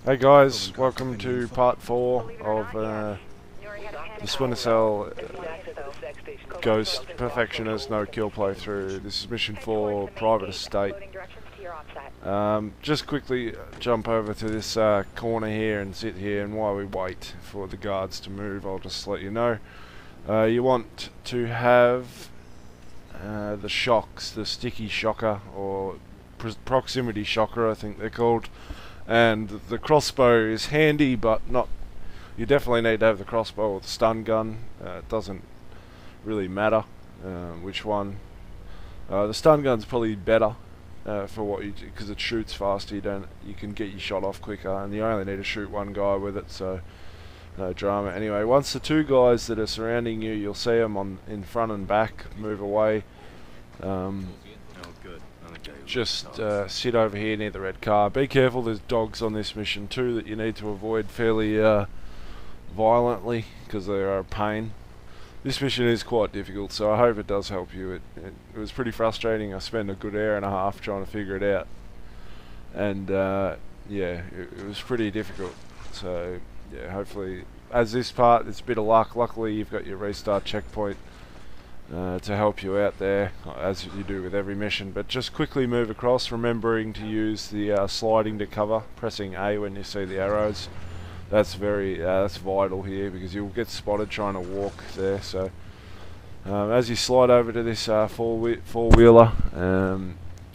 Hey guys, welcome to part 4 of the Splinter Cell Ghost Perfectionist no kill playthrough. This is mission 4, Private Estate. Just quickly jump over to this corner here and sit here, and while we wait for the guards to move, I'll just let you know. You want to have the shocks, the sticky shocker, or proximity shocker I think they're called. And the crossbow is handy, but not. You definitely need to have the crossbow or the stun gun. It doesn't really matter which one. The stun gun's probably better for what you do, because it shoots faster. You can get your shot off quicker, and you only need to shoot one guy with it, so no drama. Anyway, once the two guys that are surrounding you, you'll see them in front and back. Move away. Just sit over here near the red car. Be careful, there's dogs on this mission too that you need to avoid fairly violently, because they are a pain. This mission is quite difficult, so I hope it does help you. It was pretty frustrating. I spent a good hour and a half trying to figure it out, and yeah, it was pretty difficult. So yeah, hopefully, as this part, it's a bit of luck. Luckily you've got your restart checkpoint to help you out there, as you do with every mission. But just quickly move across, remembering to use the sliding to cover, pressing A when you see the arrows. That's vital here, because you'll get spotted trying to walk there. So as you slide over to this four-wheeler,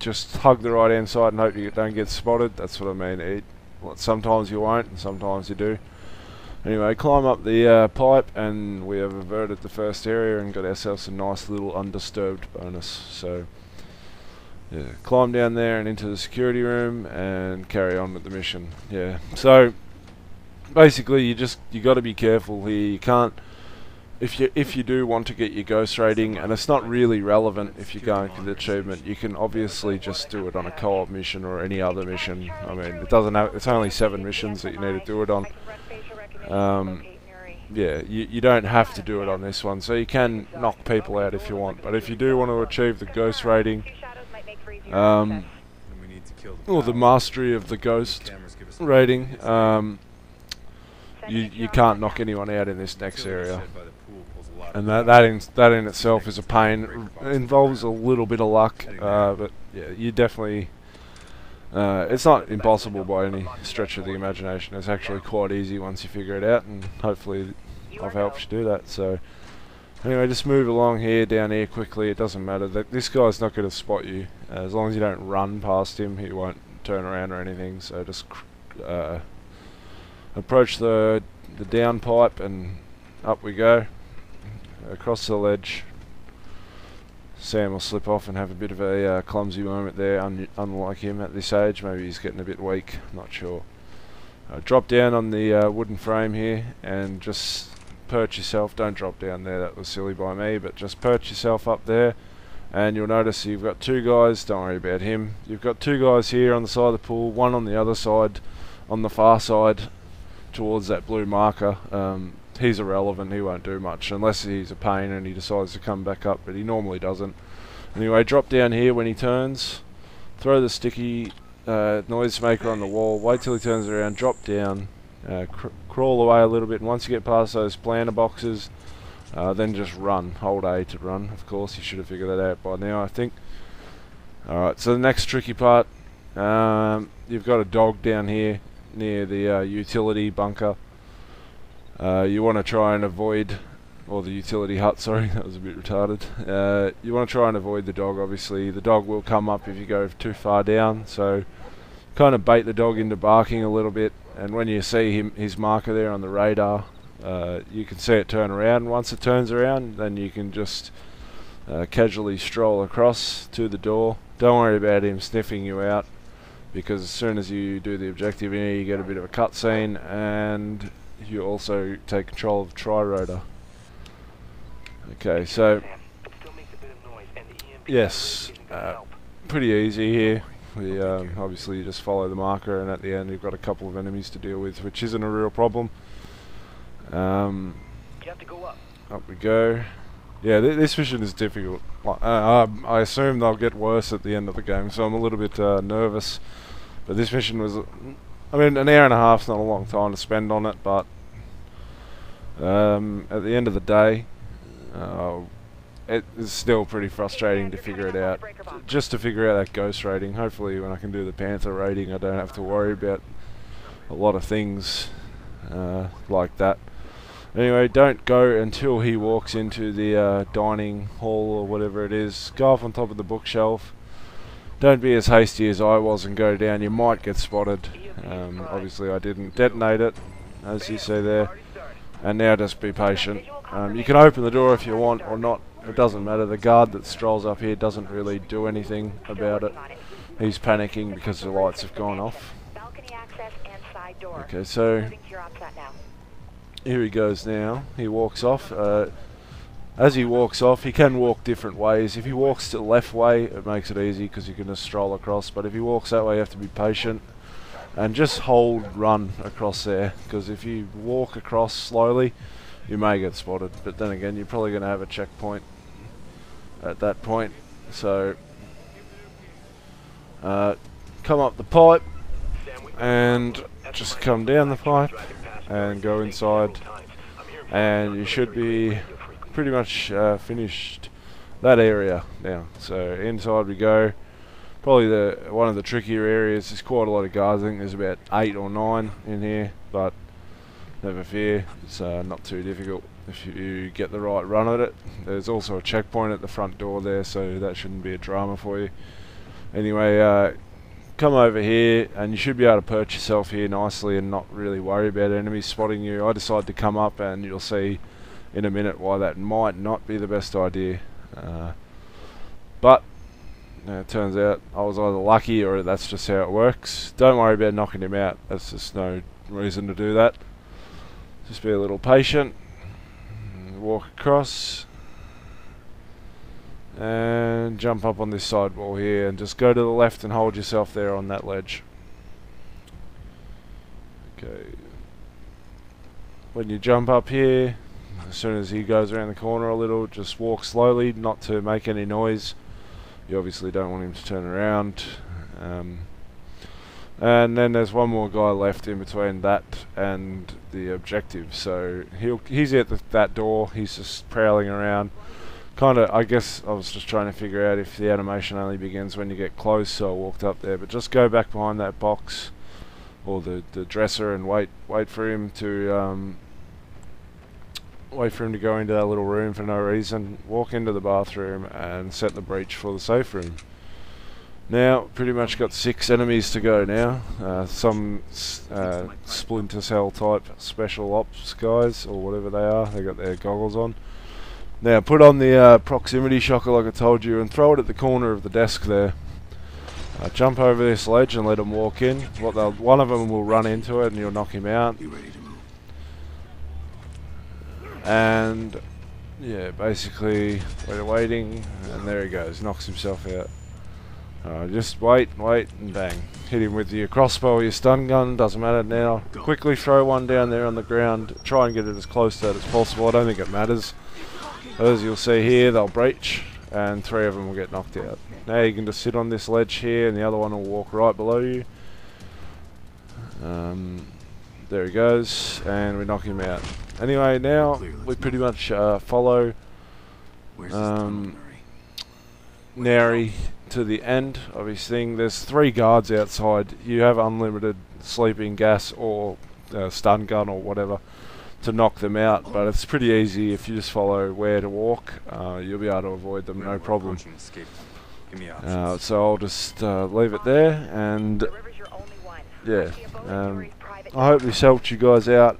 just hug the right hand side and hope you don't get spotted. That's what I mean. Sometimes you won't, and sometimes you do. Anyway, climb up the pipe, and we have averted the first area and got ourselves a nice little undisturbed bonus. So yeah, climb down there and into the security room and carry on with the mission. Yeah, so basically you got to be careful here. You can't, if you do want to get your ghost rating, and it's not really relevant if you're going for the achievement, you can obviously just do it on a co-op mission or any other mission. I mean, it's only 7 missions that you need to do it on. Yeah, you don't have to do it on this one, so you can knock people out if you want. But if you do want to achieve the ghost rating, or the mastery of the ghost rating, you can't knock anyone out in this next area, and that in itself is a pain. It involves a little bit of luck, but yeah, you definitely. It's not impossible by any stretch of the imagination. It's actually quite easy once you figure it out, and hopefully I've helped you do that. So anyway, just move along here, down here quickly. It doesn't matter. This guy's not going to spot you. As long as you don't run past him, he won't turn around or anything. So just approach the down pipe, and up we go. Across the ledge. Sam will slip off and have a bit of a clumsy moment there, unlike him at this age. Maybe he's getting a bit weak, not sure. Drop down on the wooden frame here and just perch yourself. Don't drop down there, that was silly by me, but just perch yourself up there, and you'll notice you've got 2 guys. Don't worry about him. You've got 2 guys here on the side of the pool, one on the other side, on the far side towards that blue marker. He's irrelevant, he won't do much unless he's a pain and he decides to come back up, but he normally doesn't. Anyway, drop down here when he turns, throw the sticky noisemaker on the wall, wait till he turns around, drop down, crawl away a little bit, and once you get past those planter boxes, then just run. Hold A to run, of course. You should have figured that out by now, I think. Alright, so the next tricky part, you've got a dog down here near the utility bunker. You want to try and avoid, or the utility hut, sorry, that was a bit retarded. You want to try and avoid the dog, obviously. The dog will come up if you go too far down, so kind of bait the dog into barking a little bit, and when you see his marker there on the radar, you can see it turn around. Once it turns around, then you can just casually stroll across to the door. Don't worry about him sniffing you out, because as soon as you do the objective in here, you get a bit of a cutscene, and you also take control of Tri-Rotor. Okay, so yes, pretty easy here. Obviously you just follow the marker, and at the end you've got a couple of enemies to deal with, which isn't a real problem. Up we go. Yeah, this mission is difficult. I assume they'll get worse at the end of the game, so I'm a little bit nervous. But this mission was I mean, an hour and a half's not a long time to spend on it, but at the end of the day, it is still pretty frustrating to figure it out. Just to figure out that ghost rating. Hopefully when I can do the Panther rating I don't have to worry about a lot of things like that. Anyway, don't go until he walks into the dining hall or whatever it is. Go off on top of the bookshelf. Don't be as hasty as I was and go down. You might get spotted. Obviously I didn't detonate it, as you see there. And now just be patient. You can open the door if you want or not. It doesn't matter. The guard that strolls up here doesn't really do anything about it. He's panicking because the lights have gone off. Okay, so here he goes now. He walks off. As he walks off, he can walk different ways. If he walks the left way, it makes it easy because you can just stroll across. But if he walks that way, you have to be patient and just hold run across there, because if you walk across slowly, you may get spotted. But then again, you're probably going to have a checkpoint at that point. So come up the pipe and just come down the pipe and go inside, and you should be pretty much finished that area now. So inside we go. Probably one of the trickier areas. There's quite a lot of guards. I think there's about 8 or 9 in here, but never fear, it's not too difficult if you get the right run at it. There's also a checkpoint at the front door there, so that shouldn't be a drama for you. Anyway, come over here and you should be able to perch yourself here nicely and not really worry about enemies spotting you. I decided to come up, and you'll see in a minute why that might not be the best idea. But it turns out I was either lucky or that's just how it works. Don't worry about knocking him out. That's just no reason to do that. Just be a little patient. Walk across and jump up on this side wall here, and just go to the left and hold yourself there on that ledge. Okay. When you jump up here, as soon as he goes around the corner a little, just walk slowly, not to make any noise. You obviously don't want him to turn around. And then there's one more guy left in between that and the objective. So he's at that door. He's just prowling around. Kinda, I guess I was just trying to figure out if the animation only begins when you get close, so I walked up there. But just go back behind that box or the dresser and wait for him to go into that little room for no reason. Walk into the bathroom and set the breach for the safe room. Now, pretty much got 6 enemies to go now. Some Splinter Cell type special ops guys, or whatever they are. They got their goggles on. Now, put on the proximity shocker like I told you, and throw it at the corner of the desk there. Jump over this ledge and let them walk in. One of them will run into it and you'll knock him out. And yeah, basically we're waiting, and there he goes, knocks himself out. Just wait, and bang. Hit him with your crossbow or your stun gun, doesn't matter now. Quickly throw one down there on the ground. Try and get it as close to that as possible. I don't think it matters. As you'll see here, they'll breach, and 3 of them will get knocked out. Now you can just sit on this ledge here, and the other one will walk right below you. There he goes, and we knock him out. Anyway, now we pretty much follow Nary to the end of his thing. There's 3 guards outside. You have unlimited sleeping gas or stun gun or whatever to knock them out, but it's pretty easy if you just follow where to walk. You'll be able to avoid them, no problem. So I'll just leave it there, and yeah, I hope this helped you guys out,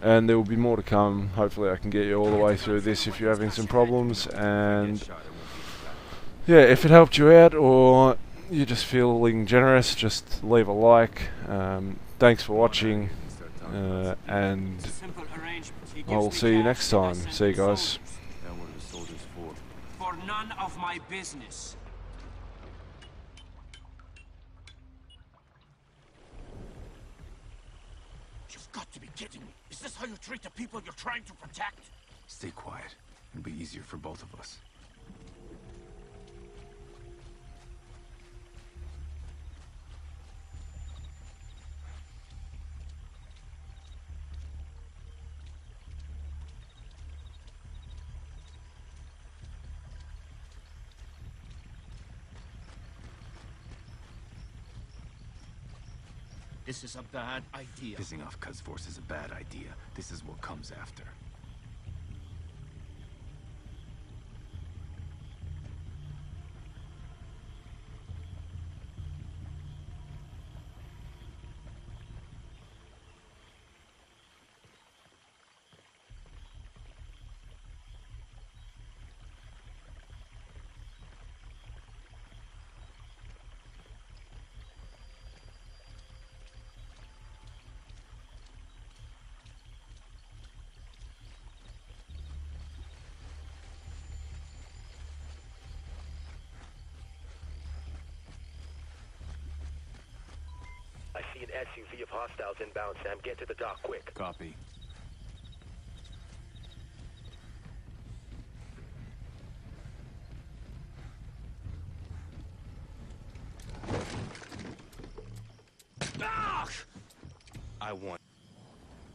and there will be more to come. Hopefully I can get you all the way through this if you're having some problems, and yeah, if it helped you out or you're just feeling generous, just leave a like. Thanks for watching, and I'll see you next time. See you guys. For none of my business. You've got to be kidding me. Is this how you treat the people you're trying to protect? Stay quiet. It'll be easier for both of us. This is a bad idea. Pissing off Cuz Force is a bad idea. This is what comes after. I see an SUV of hostiles inbound, Sam. Get to the dock, quick. Copy. I want...